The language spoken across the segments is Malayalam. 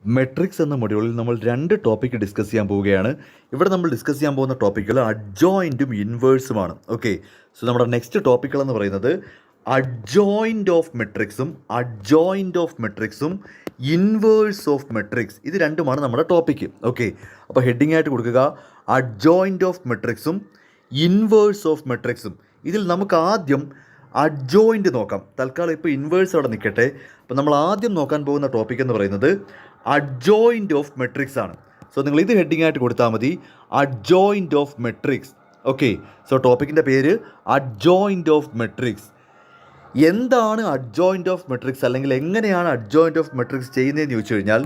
മെട്രിക്സ് എന്ന മൊഡ്യൂളിൽ നമ്മൾ രണ്ട് ടോപ്പിക്ക് ഡിസ്കസ് ചെയ്യാൻ പോവുകയാണ്. ഇവിടെ നമ്മൾ ഡിസ്കസ് ചെയ്യാൻ പോകുന്ന ടോപ്പിക്കുകൾ അഡ്ജോയിൻറ്റും ഇൻവേഴ്സുമാണ്. ഓക്കെ, സോ നമ്മുടെ നെക്സ്റ്റ് ടോപ്പിക്കുകൾ എന്ന് പറയുന്നത് അഡ്ജോയിൻറ്റ് ഓഫ് മെട്രിക്സും ഇൻവേഴ്സ് ഓഫ് മെട്രിക്സ്. ഇത് രണ്ടുമാണ് നമ്മുടെ ടോപ്പിക്ക്. ഓക്കെ, അപ്പോൾ ഹെഡിങ് ആയിട്ട് കൊടുക്കുക അഡ്ജോയിൻറ്റ് ഓഫ് മെട്രിക്സും ഇൻവേഴ്സ് ഓഫ് മെട്രിക്സും. ഇതിൽ നമുക്ക് ആദ്യം അഡ്ജോയിൻറ്റ് നോക്കാം. തൽക്കാലം ഇപ്പോൾ ഇൻവേഴ്സ് അവിടെ നിൽക്കട്ടെ. അപ്പോൾ നമ്മൾ ആദ്യം നോക്കാൻ പോകുന്ന ടോപ്പിക് എന്ന് പറയുന്നത് അഡ്ജോയിൻറ്റ് ഓഫ് മെട്രിക്സ് ആണ്. സോ നിങ്ങൾ ഇത് ഹെഡിങ് ആയിട്ട് കൊടുത്താൽ മതി, adjoint of matrix. Okay, so ടോപ്പിക്കിൻ്റെ പേര് അഡ്ജോയിൻറ്റ് ഓഫ് മെട്രിക്സ്. എന്താണ് അഡ്ജോയിൻറ്റ് ഓഫ് മെട്രിക്സ്, അല്ലെങ്കിൽ എങ്ങനെയാണ് അഡ്ജോയിൻറ്റ് ഓഫ് മെട്രിക്സ് ചെയ്യുന്നതെന്ന് ചോദിച്ചു കഴിഞ്ഞാൽ,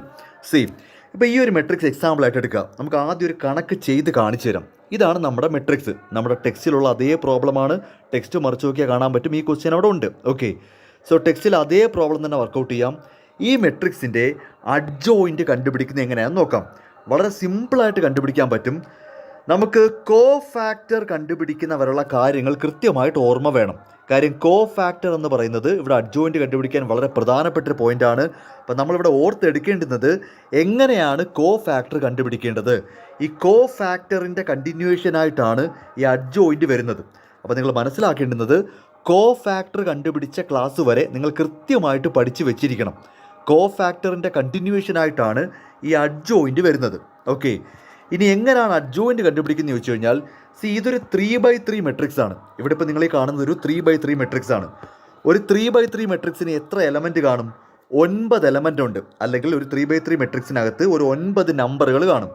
ഇപ്പോൾ ഈ ഒരു മെട്രിക്സ് എക്സാമ്പിളായിട്ട് എടുക്കുക. നമുക്ക് ആദ്യം ഒരു കണക്ക് ചെയ്ത് കാണിച്ചു തരാം. ഇതാണ് നമ്മുടെ മെട്രിക്സ്. നമ്മുടെ ടെക്സ്റ്റിലുള്ള അതേ പ്രോബ്ലമാണ്. ടെക്സ്റ്റ് മറിച്ച് നോക്കിയാൽ കാണാൻ പറ്റും, ഈ ക്വസ്റ്റ്യൻ അവിടെ ഉണ്ട്. ഓക്കെ, സോ ടെക്സ്റ്റിൽ അതേ പ്രോബ്ലം തന്നെ വർക്കൗട്ട് ചെയ്യാം. ഈ മെട്രിക്സിൻ്റെ അഡ്ജോയിൻറ്റ് കണ്ടുപിടിക്കുന്നത് എങ്ങനെയാണെന്ന് നോക്കാം. വളരെ സിമ്പിളായിട്ട് കണ്ടുപിടിക്കാൻ പറ്റും. നമുക്ക് കോ ഫാക്ടർ കണ്ടുപിടിക്കുന്നവരുള്ള കാര്യങ്ങൾ കൃത്യമായിട്ട് ഓർമ്മ വേണം. കാര്യം കോ ഫാക്ടർ എന്ന് പറയുന്നത് ഇവിടെ അഡ്ജോയിൻറ്റ് കണ്ടുപിടിക്കാൻ വളരെ പ്രധാനപ്പെട്ടൊരു പോയിൻ്റാണ്. അപ്പം നമ്മളിവിടെ ഓർത്തെടുക്കേണ്ടുന്നത് എങ്ങനെയാണ് കോ ഫാക്ടർ കണ്ടുപിടിക്കേണ്ടത്. ഈ കോ ഫാക്ടറിൻ്റെ കണ്ടിന്യൂവേഷനായിട്ടാണ് ഈ അഡ്ജോയിൻറ്റ് വരുന്നത്. അപ്പോൾ നിങ്ങൾ മനസ്സിലാക്കേണ്ടുന്നത് കോ ഫാക്ടർ കണ്ടുപിടിച്ച ക്ലാസ് വരെ നിങ്ങൾ കൃത്യമായിട്ട് പഠിച്ചു വെച്ചിരിക്കണം. കോ ഫാക്ടറിൻ്റെ കണ്ടിന്യൂവേഷനായിട്ടാണ് ഈ അഡ്ജോയിൻറ്റ് വരുന്നത്. ഓക്കെ, ഇനി എങ്ങനെയാണ് അഡ്ജോയിൻറ്റ് കണ്ടുപിടിക്കുന്നത് ചോദിച്ചു കഴിഞ്ഞാൽ, ഇതൊരു 3x3 മെട്രിക്സ് ആണ്. ഇവിടെ ഇപ്പോൾ നിങ്ങൾ ഈ കാണുന്നത് ഒരു 3x3 മെട്രിക്സ് ആണ്. ഒരു 3x3 മെട്രിക്സിന് എത്ര എലമെൻറ്റ് കാണും? 9 എലമെൻ്റ് ഉണ്ട്. അല്ലെങ്കിൽ ഒരു 3x3 മെട്രിക്സിനകത്ത് ഒരു 9 നമ്പറുകൾ കാണും.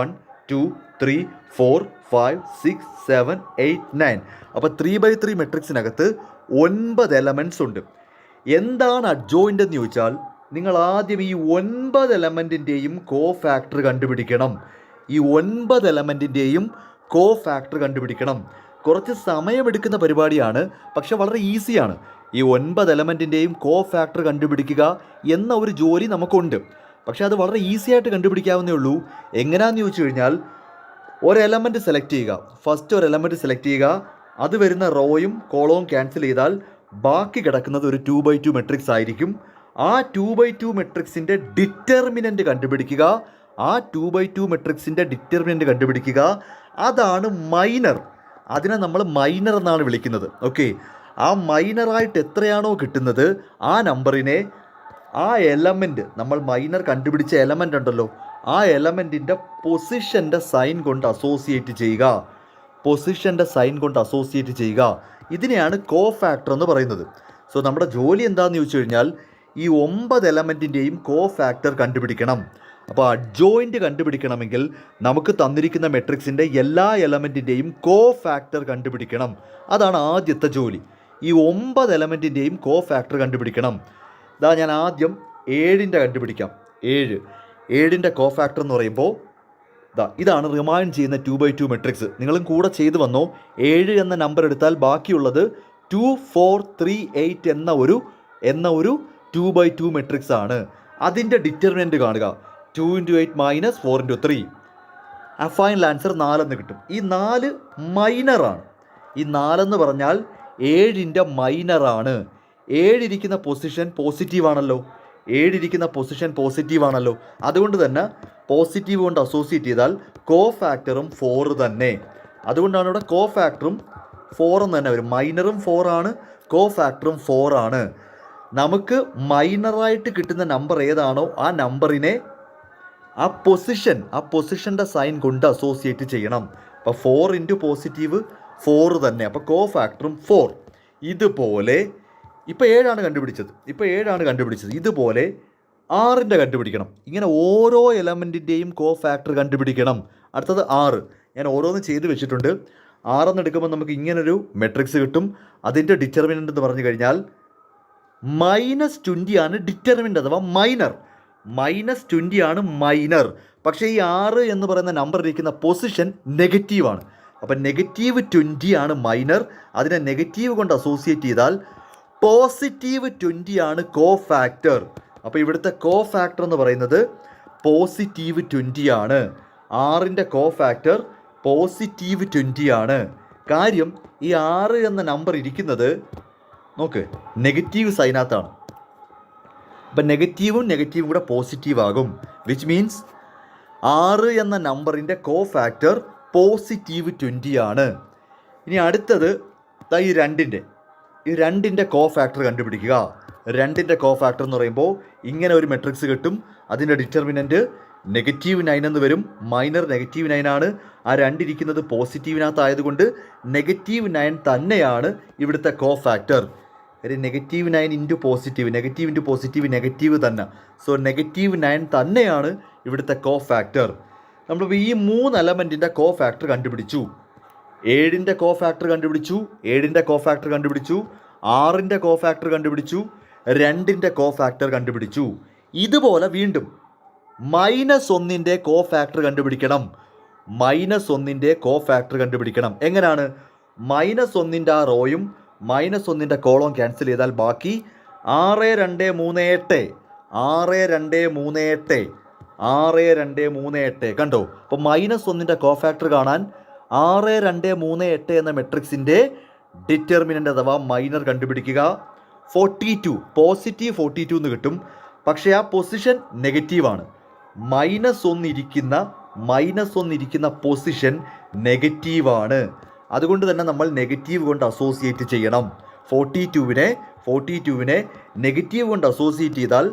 1 2 3 4 5 6 7 8 9. അപ്പോൾ 3x3 മെട്രിക്സിനകത്ത് 9 എലമെൻറ്റ്സ് ഉണ്ട്. എന്താണ് അഡ്ജോയിൻ്റ് എന്ന് ചോദിച്ചാൽ, നിങ്ങൾ ആദ്യം ഈ 9 എലമെൻറ്റിൻ്റെയും കോ ഫാക്ടർ കണ്ടുപിടിക്കണം. ഈ 9 എലമെൻറ്റിൻ്റെയും കോ ഫാക്ടർ കണ്ടുപിടിക്കണം. കുറച്ച് സമയമെടുക്കുന്ന പരിപാടിയാണ്, പക്ഷെ വളരെ ഈസിയാണ്. ഈ 9 എലമെൻറ്റിൻ്റെയും കോ ഫാക്ടർ കണ്ടുപിടിക്കുക എന്ന ഒരു ജോലി നമുക്കുണ്ട്. പക്ഷേ അത് വളരെ ഈസി ആയിട്ട് കണ്ടുപിടിക്കാവുന്നേ ഉള്ളൂ. എങ്ങനെയാണെന്ന് ചോദിച്ചു കഴിഞ്ഞാൽ, ഒരു എലമെൻറ്റ് സെലക്ട് ചെയ്യുക. ഫസ്റ്റ് ഒരു എലമെൻറ്റ് സെലക്ട് ചെയ്യുക. അത് വരുന്ന റോയും കോളവും ക്യാൻസൽ ചെയ്താൽ ബാക്കി കിടക്കുന്നത് ഒരു 2x2 മെട്രിക്സ് ആയിരിക്കും. ആ 2x2 മെട്രിക്സിൻ്റെ ഡിറ്റർമിനൻ്റ് കണ്ടുപിടിക്കുക. ആ 2x2 മെട്രിക്സിൻ്റെ ഡിറ്റർമിനൻ്റ് കണ്ടുപിടിക്കുക. അതാണ് മൈനർ. അതിനെ നമ്മൾ മൈനർ എന്നാണ് വിളിക്കുന്നത്. ഓക്കെ, ആ മൈനറായിട്ട് എത്രയാണോ കിട്ടുന്നത് ആ നമ്പറിനെ ആ എലമെൻറ്റ്, നമ്മൾ മൈനർ കണ്ടുപിടിച്ച എലമെൻ്റ് ഉണ്ടല്ലോ, ആ എലമെൻറ്റിൻ്റെ പൊസിഷൻ്റെ സൈൻ കൊണ്ട് അസോസിയേറ്റ് ചെയ്യുക. ഇതിനെയാണ് കോ ഫാക്ടർ എന്ന് പറയുന്നത്. സോ നമ്മുടെ ജോലി എന്താണെന്ന് ചോദിച്ചു കഴിഞ്ഞാൽ, ഈ 9 എലമെൻറ്റിൻ്റെയും കോ ഫാക്ടർ കണ്ടുപിടിക്കണം. അപ്പോൾ അഡ്ജോയിൻറ്റ് കണ്ടുപിടിക്കണമെങ്കിൽ നമുക്ക് തന്നിരിക്കുന്ന മെട്രിക്സിൻ്റെ എല്ലാ എലമെൻറ്റിൻ്റെയും കോ ഫാക്ടർ കണ്ടുപിടിക്കണം. അതാണ് ആദ്യത്തെ ജോലി. ഈ 9 എലമെൻറ്റിൻ്റെയും കോ ഫാക്ടർ കണ്ടുപിടിക്കണം. ഞാൻ ആദ്യം 7ൻ്റെ കണ്ടുപിടിക്കാം. 7ൻ്റെ കോ ഫാക്ടർ എന്ന് പറയുമ്പോൾ ഇതാണ് റിമൈൻഡ് ചെയ്യുന്ന 2x2 മെട്രിക്സ്. നിങ്ങളും കൂടെ ചെയ്തു വന്നോ. 7 എന്ന നമ്പർ എടുത്താൽ ബാക്കിയുള്ളത് 2 4 3 8 എന്ന ഒരു 2x2 മെട്രിക്സ് ആണ്. അതിൻ്റെ ഡിറ്റർമിനൻ്റ് കാണുക. 2 × 8 - 4 × 3. ആ ഫൈനൽ ആൻസർ 4 എന്ന് കിട്ടും. ഈ 4 മൈനറാണ്. ഈ 4 എന്ന് പറഞ്ഞാൽ 7ൻ്റെ മൈനറാണ്. 7 ഇരിക്കുന്ന പൊസിഷൻ പോസിറ്റീവാണല്ലോ. അതുകൊണ്ട് തന്നെ പോസിറ്റീവ് കൊണ്ട് അസോസിയേറ്റ് ചെയ്താൽ കോ ഫാക്ടറും 4 തന്നെ. അതുകൊണ്ടാണ് ഇവിടെ കോ ഫാക്ടറും 4 എന്ന് തന്നെ വരും. മൈനറും 4 ആണ്, കോ ഫാക്ടറും 4 ആണ്. നമുക്ക് മൈനറായിട്ട് കിട്ടുന്ന നമ്പർ ഏതാണോ ആ നമ്പറിനെ ആ പൊസിഷൻ്റെ സൈൻ കൊണ്ട് അസോസിയേറ്റ് ചെയ്യണം. അപ്പോൾ 4 × പോസിറ്റീവ് 4 തന്നെ. അപ്പോൾ കോ ഫാക്ടറും 4. ഇതുപോലെ ഇപ്പോൾ 7 കണ്ടുപിടിച്ചത്. ഇതുപോലെ 6ൻ്റെ കണ്ടുപിടിക്കണം. ഇങ്ങനെ ഓരോ എലമെൻറ്റിൻ്റെയും കോ ഫാക്ടർ കണ്ടുപിടിക്കണം. അടുത്തത് 6. ഞാൻ ഓരോന്ന് ചെയ്ത് വെച്ചിട്ടുണ്ട്. 6 എന്ന് എടുക്കുമ്പോൾ നമുക്ക് ഇങ്ങനൊരു മെട്രിക്സ് കിട്ടും. അതിൻ്റെ ഡിറ്റർമിനൻ്റ് എന്ന് പറഞ്ഞു കഴിഞ്ഞാൽ -20 ആണ് ഡിറ്റർമിനൻ്റ്, അഥവാ മൈനർ. -20 ആണ് മൈനർ. പക്ഷേ ഈ 6 എന്ന് പറയുന്ന നമ്പർ ഇരിക്കുന്ന പൊസിഷൻ നെഗറ്റീവാണ്. അപ്പം -20 ആണ് മൈനർ. അതിനെ നെഗറ്റീവ് കൊണ്ട് അസോസിയേറ്റ് ചെയ്താൽ +20 ആണ് കോ ഫാക്ടർ. അപ്പോൾ ഇവിടുത്തെ കോ ഫാക്ടർ എന്ന് പറയുന്നത് +20 ആണ്. 6ൻ്റെ കോ ഫാക്ടർ +20 ആണ്. കാര്യം ഈ 6 എന്ന നമ്പർ ഇരിക്കുന്നത് നോക്ക് നെഗറ്റീവ് സൈനകത്താണ്. അപ്പം നെഗറ്റീവും കൂടെ പോസിറ്റീവ് ആകും. വിച്ച് മീൻസ് 6 എന്ന നമ്പറിൻ്റെ കോ ഫാക്ടർ പോസിറ്റീവ് 20 ആണ്. ഇനി അടുത്തത് ഈ രണ്ടിൻ്റെ കോ ഫാക്ടർ കണ്ടുപിടിക്കുക. 2ൻ്റെ കോ ഫാക്ടർ എന്ന് പറയുമ്പോൾ ഇങ്ങനെ ഒരു മെട്രിക്സ് കിട്ടും. അതിൻ്റെ ഡിറ്റർമിനൻറ്റ് -9 എന്ന് വരും. മൈനർ -9 ആണ്. ആ 2 ഇരിക്കുന്നത് പോസിറ്റീവിനകത്തായതുകൊണ്ട് -9 തന്നെയാണ് ഇവിടുത്തെ cofactor. -9 into positive, negative into positive negative തന്നെ. സോ -9 തന്നെയാണ് ഇവിടുത്തെ കോ ഫാക്ടർ. നമ്മൾ ഈ 3 എലമെൻറ്റിൻ്റെ കോ ഫാക്ടർ കണ്ടുപിടിച്ചു. 7ൻ്റെ കോ ഫാക്ടർ കണ്ടുപിടിച്ചു, 7ൻ്റെ കോ ഫാക്ടർ കണ്ടുപിടിച്ചു, 6ൻ്റെ കോ ഫാക്ടർ കണ്ടുപിടിച്ചു, 2ൻ്റെ കോ ഫാക്ടർ കണ്ടുപിടിച്ചു. ഇതുപോലെ വീണ്ടും -1ൻ്റെ കോ ഫാക്ടർ കണ്ടുപിടിക്കണം. -1ൻ്റെ കോ ഫാക്ടർ കണ്ടുപിടിക്കണം. എങ്ങനെയാണ്? -1ൻ്റെ ആ റോയും -1ൻ്റെ കോളം ക്യാൻസൽ ചെയ്താൽ ബാക്കി 6 2 3 8 6 2 3 8 6 2 3 8 കണ്ടോ? അപ്പോൾ -1ൻ്റെ കോ ഫാക്ടർ കാണാൻ 6 2 3 8 എന്ന മെട്രിക്സിൻ്റെ ഡിറ്റർമിനൻ്റ് അഥവാ മൈനർ കണ്ടുപിടിക്കുക. 42 പോസിറ്റീവ് 42 എന്ന് കിട്ടും. പക്ഷേ ആ പൊസിഷൻ നെഗറ്റീവാണ്. -1 ഇരിക്കുന്ന പൊസിഷൻ നെഗറ്റീവാണ്. അതുകൊണ്ട് തന്നെ നമ്മൾ നെഗറ്റീവ് കൊണ്ട് അസോസിയേറ്റ് ചെയ്യണം. 42വിനെ നെഗറ്റീവ് കൊണ്ട് അസോസിയേറ്റ് ചെയ്താൽ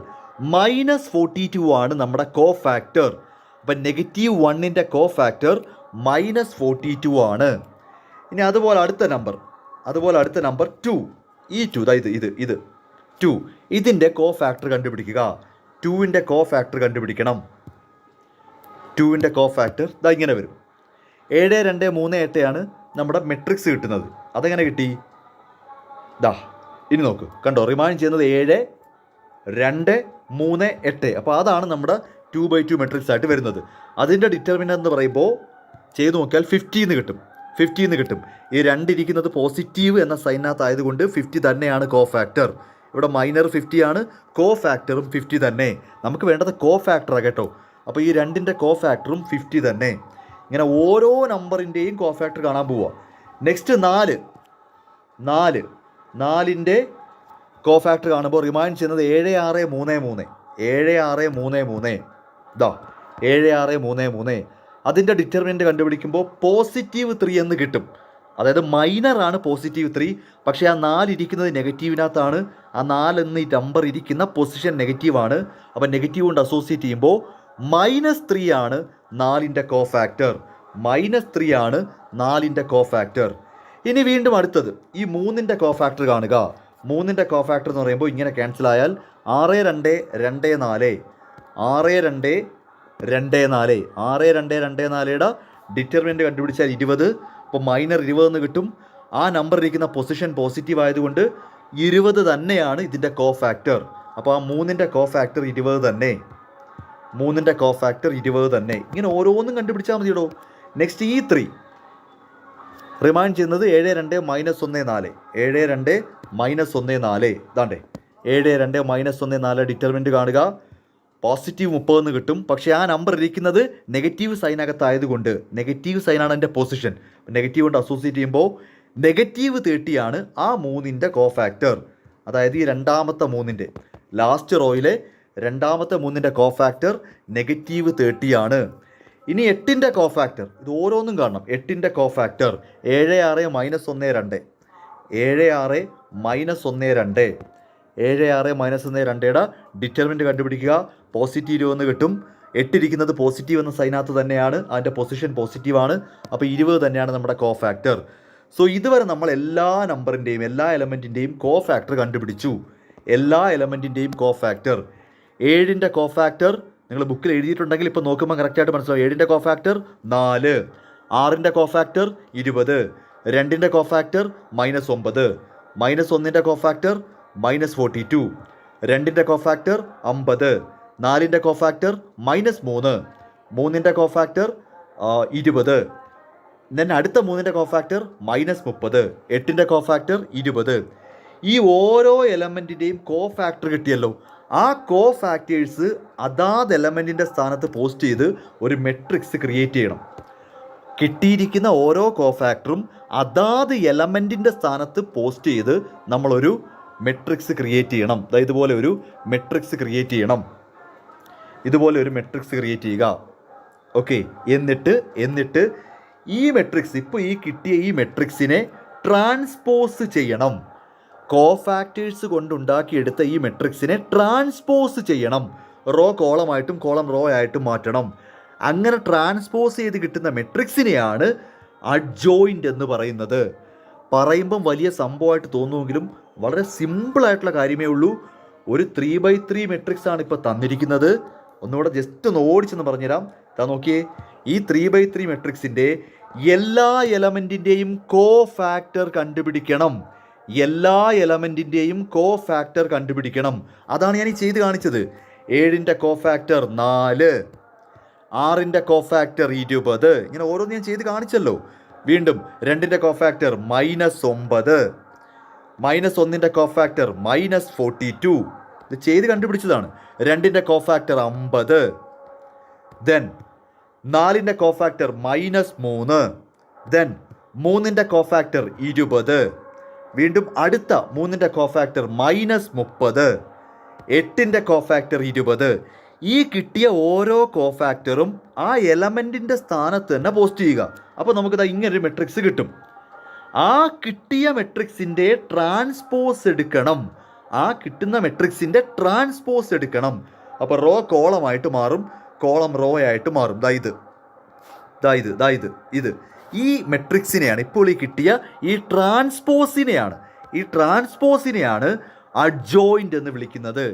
-42 ആണ് നമ്മുടെ കോ ഫാക്ടർ. അപ്പം -1ൻ്റെ കോ ഫാക്ടർ -42 ആണ്. ഇനി അതുപോലെ അടുത്ത നമ്പർ 2. ഈ 2 ഇത് 2 ഇതിൻ്റെ കോ ഫാക്ടർ കണ്ടുപിടിക്കുക. 2ൻ്റെ കോ ഫാക്ടർ കണ്ടുപിടിക്കണം. 2ൻ്റെ കോ ഫാക്ടർ ഇങ്ങനെ വരും. 7 2 3 8 ആണ് നമ്മുടെ മെട്രിക്സ് കിട്ടുന്നത്. അതെങ്ങനെ കിട്ടി? ഇനി നോക്ക്, കണ്ടോ? റിമൈൻഡ് ചെയ്യുന്നത് 7 2 3 8. അപ്പോൾ അതാണ് നമ്മുടെ 2/2 മെട്രിക്സ് ആയിട്ട് വരുന്നത്. അതിൻ്റെ ഡിറ്റർമിനൻ്റ് എന്ന് പറയുമ്പോൾ ചെയ്ത് നോക്കിയാൽ 50 എന്ന് കിട്ടും. ഈ 2 ഇരിക്കുന്നത് പോസിറ്റീവ് എന്ന സൈനകത്തായതുകൊണ്ട് 50 തന്നെയാണ് കോ ഫാക്ടർ. ഇവിടെ മൈനർ 50 ആണ്, കോ ഫാക്ടറും 50 തന്നെ. നമുക്ക് വേണ്ടത് കോ ഫാക്ടറാണ് കേട്ടോ. അപ്പോൾ ഈ 2ൻ്റെ കോ ഫാക്ടറും 50 തന്നെ. ഇങ്ങനെ ഓരോ നമ്പറിൻ്റെയും കോ ഫാക്ടർ കാണാൻ പോവുക. നെക്സ്റ്റ് 4ൻ്റെ കോ ഫാക്ടർ കാണുമ്പോൾ റിമൈൻഡ് ചെയ്യുന്നത് 7 6 3 3 7 6 3 3 7 6 3 3. അതിൻ്റെ ഡിറ്റർമിനൻ്റ് കണ്ടുപിടിക്കുമ്പോൾ പോസിറ്റീവ് 3 എന്ന് കിട്ടും. അതായത് മൈനറാണ് പോസിറ്റീവ് 3. പക്ഷേ ആ 4 ഇരിക്കുന്നത് നെഗറ്റീവിനകത്താണ്. ആ 4 എന്ന ഈ നമ്പർ ഇരിക്കുന്ന പൊസിഷൻ നെഗറ്റീവാണ്. അപ്പം നെഗറ്റീവ് കൊണ്ട് അസോസിയേറ്റ് ചെയ്യുമ്പോൾ -3 ആണ് 4ൻ്റെ കോ ഫാക്ടർ. -3 ആണ് 4ൻ്റെ കോ ഫാക്ടർ. ഇനി വീണ്ടും അടുത്തത് ഈ 3ൻ്റെ കോ ഫാക്ടർ കാണുക. 3ൻ്റെ കോ ഫാക്ടർ എന്ന് പറയുമ്പോൾ ഇങ്ങനെ ക്യാൻസൽ ആയാൽ 6 2 2 4 6 2 2 4 6 2 2 4യുടെ ഡിറ്റർമിനൻ്റ് കണ്ടുപിടിച്ചാൽ 20. അപ്പോൾ മൈനർ 20 എന്ന് കിട്ടും. ആ നമ്പർ ഇരിക്കുന്ന പൊസിഷൻ പോസിറ്റീവ് ആയതുകൊണ്ട് 20 തന്നെയാണ് ഇതിൻ്റെ കോ ഫാക്ടർ. അപ്പോൾ ആ 3ൻ്റെ കോ ഫാക്ടർ 20 തന്നെ. 3ൻ്റെ കോ ഫാക്ടർ 20 തന്നെ. ഇങ്ങനെ ഓരോന്നും കണ്ടുപിടിച്ചാൽ മതിയോ. നെക്സ്റ്റ് ഈ 3 റിമൈൻഡ് ചെയ്യുന്നത് 7 2 -1 4 7 2 -1 4 ഇതാണ്ടേ 7 2 -1 4 ഡിറ്റർമിനൻ്റ് കാണുക. പോസിറ്റീവ് 30 എന്ന് കിട്ടും. പക്ഷേ ആ നമ്പർ ഇരിക്കുന്നത് നെഗറ്റീവ് സൈനകത്തായതുകൊണ്ട് നെഗറ്റീവ് സൈനാണ് എൻ്റെ പൊസിഷൻ. നെഗറ്റീവ് കൊണ്ട് അസോസിയേറ്റ് ചെയ്യുമ്പോൾ -30 ആണ് ആ 3ൻ്റെ കോ ഫാക്ടർ. അതായത് ഈ രണ്ടാമത്തെ 3ൻ്റെ ലാസ്റ്റ് റോയിലെ രണ്ടാമത്തെ 3ൻ്റെ കോ ഫാക്ടർ -30 ആണ്. ഇനി 8ൻ്റെ കോ ഫാക്ടർ ഇത് ഓരോന്നും കാണണം. 8ൻ്റെ കോ ഫാക്ടർ 7 6 -1 2 7 6 -1 2 7 6 -1 2യുടെ ഡിറ്റർമിനൻ്റ് കണ്ടുപിടിക്കുക. പോസിറ്റീവ് 20 എന്ന് കിട്ടും. 8 ഇരിക്കുന്നത് പോസിറ്റീവ് എന്ന സൈനകത്ത് തന്നെയാണ്. അതിൻ്റെ പൊസിഷൻ പോസിറ്റീവാണ്. അപ്പോൾ 20 തന്നെയാണ് നമ്മുടെ കോ ഫാക്ടർ. സോ ഇതുവരെ നമ്മൾ എല്ലാ നമ്പറിൻ്റെയും എല്ലാ എലമെൻറ്റിൻ്റെയും കോ ഫാക്ടർ കണ്ടുപിടിച്ചു. എല്ലാ എലമെൻറ്റിൻ്റെയും കോ ഫാക്ടർ. 7ൻ്റെ കോ ഫാക്ടർ നിങ്ങൾ ബുക്കിൽ എഴുതിയിട്ടുണ്ടെങ്കിൽ ഇപ്പോൾ നോക്കുമ്പോൾ കറക്റ്റായിട്ട് മനസ്സിലാവും. 7ൻ്റെ കോ ഫാക്ടർ 4, 6ൻ്റെ കോ ഫാക്ടർ 20, 2ൻ്റെ കോ ഫാക്ടർ -9, -1ൻ്റെ കോ ഫാക്ടർ -42, 2ൻ്റെ കോ ഫാക്ടർ 50, 4ൻ്റെ കോ ഫാക്ടർ -3, 3ൻ്റെ കോ ഫാക്ടർ 20, ദെൻ അടുത്ത 3ൻ്റെ കോ ഫാക്ടർ -30, 8ൻ്റെ കോ ഫാക്ടർ 20. ഈ ഓരോ എലമെൻറ്റിൻ്റെയും കോ ഫാക്ടർ കിട്ടിയല്ലോ. ആ കോ ഫാക്ടേഴ്സ് അതാത് എലമെൻറ്റിൻ്റെ സ്ഥാനത്ത് പോസ്റ്റ് ചെയ്ത് ഒരു മെട്രിക്സ് ക്രിയേറ്റ് ചെയ്യണം. കിട്ടിയിരിക്കുന്ന ഓരോ കോ ഫാക്ടറും അതാത് എലമെൻറ്റിൻ്റെ സ്ഥാനത്ത് പോസ്റ്റ് ചെയ്ത് നമ്മളൊരു മെട്രിക്സ് ക്രിയേറ്റ് ചെയ്യണം. ഇതുപോലെ ഒരു മെട്രിക്സ് ക്രിയേറ്റ് ചെയ്യണം. ഇതുപോലെ ഒരു മെട്രിക്സ് ക്രിയേറ്റ് ചെയ്യുക. ഓക്കെ, എന്നിട്ട് ഈ മെട്രിക്സ്, ഇപ്പോൾ ഈ കിട്ടിയ ഈ മെട്രിക്സിനെ ട്രാൻസ്പോസ് ചെയ്യണം. കോഫാക്ടേഴ്സ് കൊണ്ടുണ്ടാക്കിയെടുത്ത ഈ മെട്രിക്സിനെ ട്രാൻസ്പോസ് ചെയ്യണം. റോ കോളമായിട്ടും കോളം റോ ആയിട്ടും മാറ്റണം. അങ്ങനെ ട്രാൻസ്പോസ് ചെയ്ത് കിട്ടുന്ന മെട്രിക്സിനെയാണ് അഡ്ജോയിൻ്റ് എന്ന് പറയുന്നത്. പറയുമ്പം വലിയ സംഭവമായിട്ട് തോന്നുമെങ്കിലും വളരെ സിമ്പിളായിട്ടുള്ള കാര്യമേ ഉള്ളൂ. ഒരു 3x3 മെട്രിക്സ് ആണ് ഇപ്പോൾ തന്നിരിക്കുന്നത്. ഒന്നുകൂടെ ജസ്റ്റ് ഒന്ന് ഓടിച്ചെന്ന് പറഞ്ഞുതരാം. നോക്കിയേ, ഈ 3x3 മെട്രിക്സിൻ്റെ എല്ലാ എലമെൻറ്റിൻ്റെയും കോ ഫാക്ടർ കണ്ടുപിടിക്കണം. എല്ലാ എലമെൻറ്റിൻ്റെയും കോ ഫാക്ടർ കണ്ടുപിടിക്കണം. അതാണ് ഞാൻ ഈ ചെയ്ത് കാണിച്ചത്. 7ൻ്റെ കോ ഫാക്ടർ 4, 6ൻ്റെ കോ ഫാക്ടർ 20, ഇങ്ങനെ ഓരോന്ന് ഞാൻ ചെയ്ത് കാണിച്ചല്ലോ. വീണ്ടും 2ൻ്റെ കോ ഫാക്ടർ -9, -1ൻ്റെ കോ ഫാക്ടർ -42, ഇത് ചെയ്ത് കണ്ടുപിടിച്ചതാണ്. 2ൻ്റെ കോ ഫാക്ടർ 50, ദെൻ 4ൻ്റെ കോ ഫാക്ടർ -3, ദെൻ 3ൻ്റെ കോ ഫാക്ടർ 20, വീണ്ടും അടുത്ത 3ൻ്റെ കോ ഫാക്ടർ -30, 8ൻ്റെ കോ ഫാക്ടർ 20. ഈ കിട്ടിയ ഓരോ കോ ഫാക്ടറും ആ എലമെൻറ്റിൻ്റെ സ്ഥാനത്ത് തന്നെ പോസ്റ്റ് ചെയ്യുക. അപ്പോൾ നമുക്കിത് ഇങ്ങനൊരു മെട്രിക്സ് കിട്ടും. ആ കിട്ടിയ മെട്രിക്സിൻ്റെ ട്രാൻസ്പോസ് എടുക്കണം. ആ കിട്ടുന്ന മെട്രിക്സിൻ്റെ ട്രാൻസ്പോസ് എടുക്കണം. അപ്പോൾ റോ കോളമായിട്ട് മാറും, കോളം റോ ആയിട്ട് മാറും. ഇത് ഈ മെട്രിക്സിനെയാണ്, ഇപ്പോൾ ഈ കിട്ടിയ ഈ ട്രാൻസ്പോസിനെയാണ് അഡ്ജോയിൻ്റ് എന്ന് വിളിക്കുന്നത്.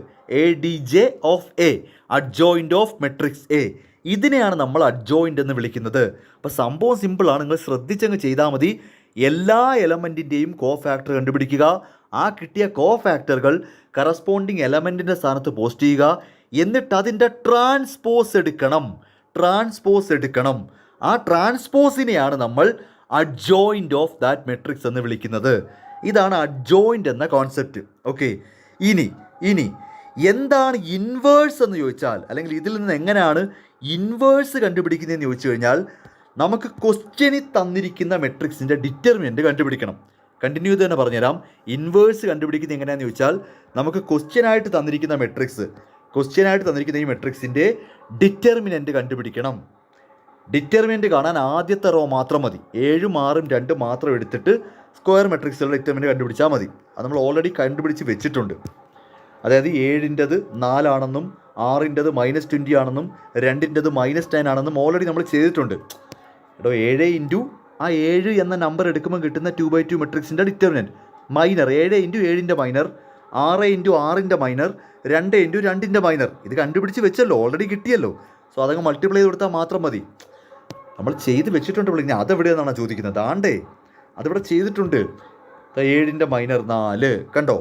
ADJ of A, adjoint of matrix A. ഇതിനെയാണ് നമ്മൾ അഡ്ജോയിൻ്റ് എന്ന് വിളിക്കുന്നത്. അപ്പോൾ സംഭവം സിമ്പിളാണ്, നിങ്ങൾ ശ്രദ്ധിച്ചങ്ങ് ചെയ്താൽ മതി. എല്ലാ എലമെൻറ്റിൻ്റെയും കോ ഫാക്ടർ കണ്ടുപിടിക്കുക. ആ കിട്ടിയ കോ ഫാക്ടറുകൾ കറസ്പോണ്ടിങ് എലമെൻറ്റിൻ്റെ സ്ഥാനത്ത് പോസ്റ്റ് ചെയ്യുക. എന്നിട്ട് അതിൻ്റെ ട്രാൻസ്പോസ് എടുക്കണം. ആ ട്രാൻസ്പോസിനെയാണ് നമ്മൾ അഡ്ജോയിൻ്റ് ഓഫ് ദാറ്റ് മെട്രിക്സ് എന്ന് വിളിക്കുന്നത്. ഇതാണ് അഡ്ജോയിൻ്റ് എന്ന കോൺസെപ്റ്റ്. ഓക്കെ, ഇനി എന്താണ് ഇൻവേഴ്സ് എന്ന് ചോദിച്ചാൽ, അല്ലെങ്കിൽ ഇതിൽ നിന്ന് എങ്ങനെയാണ് ഇൻവേഴ്സ് കണ്ടുപിടിക്കുന്നതെന്ന് ചോദിച്ചു കഴിഞ്ഞാൽ, നമുക്ക് ക്വസ്റ്റ്യനിൽ തന്നിരിക്കുന്ന മെട്രിക്സിൻ്റെ ഡിറ്റർമിനൻറ്റ് കണ്ടുപിടിക്കണം. കണ്ടിന്യൂ ചെയ്ത് തന്നെ പറഞ്ഞുതരാം. ഇൻവേഴ്സ് കണ്ടുപിടിക്കുന്നത് എങ്ങനെയാണെന്ന് ചോദിച്ചാൽ, നമുക്ക് ക്വസ്റ്റ്യനായിട്ട് തന്നിരിക്കുന്ന ഈ മെട്രിക്സിൻ്റെ ഡിറ്റർമിനൻറ്റ് കണ്ടുപിടിക്കണം. ഡിറ്റർമിനൻറ്റ് കാണാൻ ആദ്യത്തെ റോ മാത്രം മതി. 7, 6, 2 മാത്രം എടുത്തിട്ട് സ്ക്വയർ മെട്രിക്സുകളുടെ ഡിറ്റർമിനൻറ്റ് കണ്ടുപിടിച്ചാൽ മതി. അത് നമ്മൾ ഓൾറെഡി കണ്ടുപിടിച്ച് വെച്ചിട്ടുണ്ട്. അതായത് 7ൻ്റെത് 4 ആണെന്നും 6ൻ്റെത് -20 ആണെന്നും 2ൻ്റെത് -9 ആണെന്നും ഓൾറെഡി നമ്മൾ ചെയ്തിട്ടുണ്ട്. 7 ഇൻറ്റു ആ 7 എന്ന നമ്പർ എടുക്കുമ്പോൾ കിട്ടുന്ന 2x2 മെട്രിക്സിൻ്റെ ഡിറ്റർമിനൻറ്റ് മൈനർ 7 ഇൻറ്റു 7ൻ്റെ മൈനർ, 6 ഇൻറ്റു 6ൻ്റെ മൈനർ, 2 ഇൻറ്റു 2ൻ്റെ മൈനർ. ഇത് കണ്ടുപിടിച്ച് വെച്ചല്ലോ, ഓൾറെഡി കിട്ടിയല്ലോ. സോ അതങ്ങ് മൾട്ടിപ്ലൈ ചെയ്ത് കൊടുത്താൽ മാത്രം മതി. നമ്മൾ ചെയ്ത് വെച്ചിട്ടുണ്ട്. ഇനി അതെവിടെയെന്നാണ് ചോദിക്കുന്നത്? ആണ്ടേ, അതിവിടെ ചെയ്തിട്ടുണ്ട്. 7ൻ്റെ മൈനർ 4 കണ്ടോ,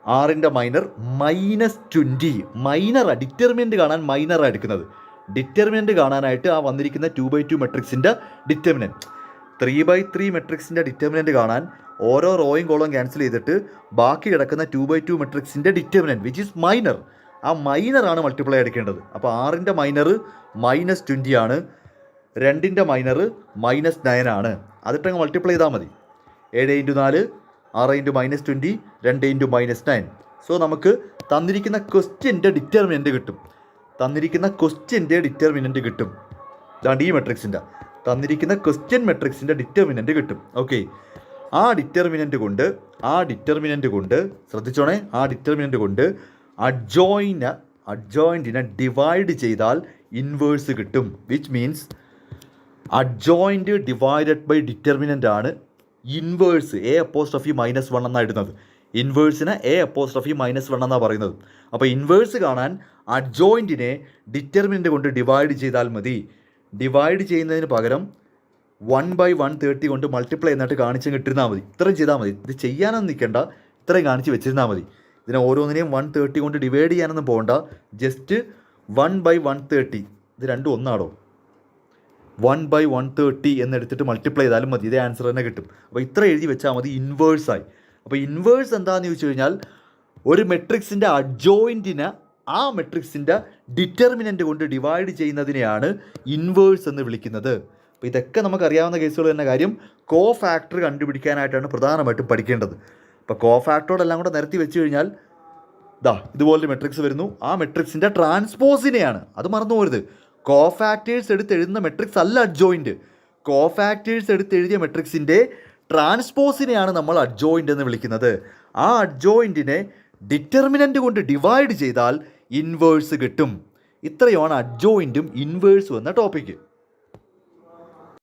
6ൻ്റെ മൈനർ -20. മൈനറാണ് ഡിറ്റർമിനൻറ്റ് കാണാൻ മൈനറാണ് എടുക്കുന്നത്. ഡിറ്റർമിനൻറ്റ് കാണാനായിട്ട് ആ വന്നിരിക്കുന്ന 2x2 മെട്രിക്സിൻ്റെ ഡിറ്റർമിനൻറ്റ്, 3x3 മെട്രിക്സിൻ്റെ ഡിറ്റർമിനൻറ്റ് കാണാൻ ഓരോ റോയും കോളം ക്യാൻസൽ ചെയ്തിട്ട് ബാക്കി കിടക്കുന്ന 2x2 മെട്രിക്സിൻ്റെ ഡിറ്റർമിനൻറ്റ് വിച്ച് ഈസ് മൈനർ, ആ മൈനറാണ് മൾട്ടിപ്ലൈ എടുക്കേണ്ടത്. അപ്പോൾ 6ൻ്റെ മൈനർ -20 ആണ്, 2ൻ്റെ മൈനർ -9 ആണ്. അതിട്ടങ്ങ് മൾട്ടിപ്ലൈ ചെയ്താൽ മതി. 7 ഇൻറ്റു 4, 6 ഇൻറ്റു -20, 2 ഇൻറ്റു -9. സോ നമുക്ക് തന്നിരിക്കുന്ന ക്വസ്റ്റ്യൻ്റെ ഡിറ്റർമിനൻറ്റ് കിട്ടും. ഇതാണ് ഈ മെട്രിക്സിൻ്റെ തന്നിരിക്കുന്ന ക്വസ്റ്റ്യൻ മെട്രിക്സിൻ്റെ ഡിറ്റർമിനൻറ്റ് കിട്ടും. ഓക്കെ, ആ ഡിറ്റർമിനൻറ്റ് കൊണ്ട് ശ്രദ്ധിച്ചോണേ, ആ ഡിറ്റർമിനൻറ്റ് കൊണ്ട് അഡ്ജോയിൻറ്റിനെ ഡിവൈഡ് ചെയ്താൽ ഇൻവേഴ്സ് കിട്ടും. Which means adjoint divided by determinant ആണ് ഇൻവേഴ്സ്. A'(-1) എന്നാണ് ഇടുന്നത്. ഇൻവേഴ്സിന് A'(-1) എന്നാണ് പറയുന്നത്. അപ്പോൾ ഇൻവേഴ്സ് കാണാൻ അഡ്ജോയിൻറ്റിനെ ഡിറ്റർമിനൻ്റ് കൊണ്ട് ഡിവൈഡ് ചെയ്താൽ മതി. ഡിവൈഡ് ചെയ്യുന്നതിന് പകരം 1/130 കൊണ്ട് മൾട്ടിപ്ലൈ എന്നിട്ട് കാണിച്ച് കിട്ടിരുന്നാൽ മതി. ഇത്രയും ചെയ്താൽ മതി. ഇത് ചെയ്യാനൊന്നും നിൽക്കേണ്ട, ഇത്രയും കാണിച്ച് വെച്ചിരുന്നാൽ മതി. ഇതിനെ ഓരോന്നിനെയും 130 കൊണ്ട് ഡിവൈഡ് ചെയ്യാനൊന്നും പോകണ്ട. ജസ്റ്റ് 1/130, ഇത് രണ്ടും ഒന്നാടോ, 1/130 എന്നെടുത്തിട്ട് മൾട്ടിപ്ലൈ ചെയ്താലും മതി. ഇതേ ആൻസർ തന്നെ കിട്ടും. അപ്പോൾ ഇത്ര എഴുതി വെച്ചാൽ മതി, ഇൻവേഴ്സായി. അപ്പോൾ ഇൻവേഴ്സ് എന്താണെന്ന് ചോദിച്ചു കഴിഞ്ഞാൽ, ഒരു മെട്രിക്സിൻ്റെ അഡ്ജോയിൻറ്റിനെ ആ മെട്രിക്സിൻ്റെ ഡിറ്റർമിനൻ്റ് കൊണ്ട് ഡിവൈഡ് ചെയ്യുന്നതിനെയാണ് ഇൻവേഴ്സ് എന്ന് വിളിക്കുന്നത്. അപ്പോൾ ഇതൊക്കെ നമുക്കറിയാവുന്ന കേസുകൾ തന്നെ. കാര്യം കോ ഫാക്ടർ കണ്ടുപിടിക്കാനായിട്ടാണ് പ്രധാനമായിട്ടും പഠിക്കേണ്ടത്. ഇപ്പോൾ കോഫാക്ടറോടെല്ലാം കൂടെ നിരത്തി വെച്ച് കഴിഞ്ഞാൽ ഇതുപോലൊരു മെട്രിക്സ് വരുന്നു. ആ മെട്രിക്സിൻ്റെ ട്രാൻസ്പോസിനെയാണ്, അത് മറന്നു പോകരുത്. കോഫാക്ടേഴ്സ് എടുത്ത് എഴുതുന്ന മെട്രിക്സ് അല്ല അഡ്ജോയിൻറ്റ്. കോഫാക്ടേഴ്സ് എടുത്ത് എഴുതിയ മെട്രിക്സിൻ്റെ ട്രാൻസ്പോസിനെയാണ് നമ്മൾ അഡ്ജോയിൻ്റ് എന്ന് വിളിക്കുന്നത്. ആ അഡ്ജോയിൻറ്റിനെ ഡിറ്റർമിനൻ്റ് കൊണ്ട് ഡിവൈഡ് ചെയ്താൽ ഇൻവേഴ്സ് കിട്ടും. ഇത്രയുമാണ് അഡ്ജോയിൻറ്റും ഇൻവേഴ്സും എന്ന ടോപ്പിക്ക്.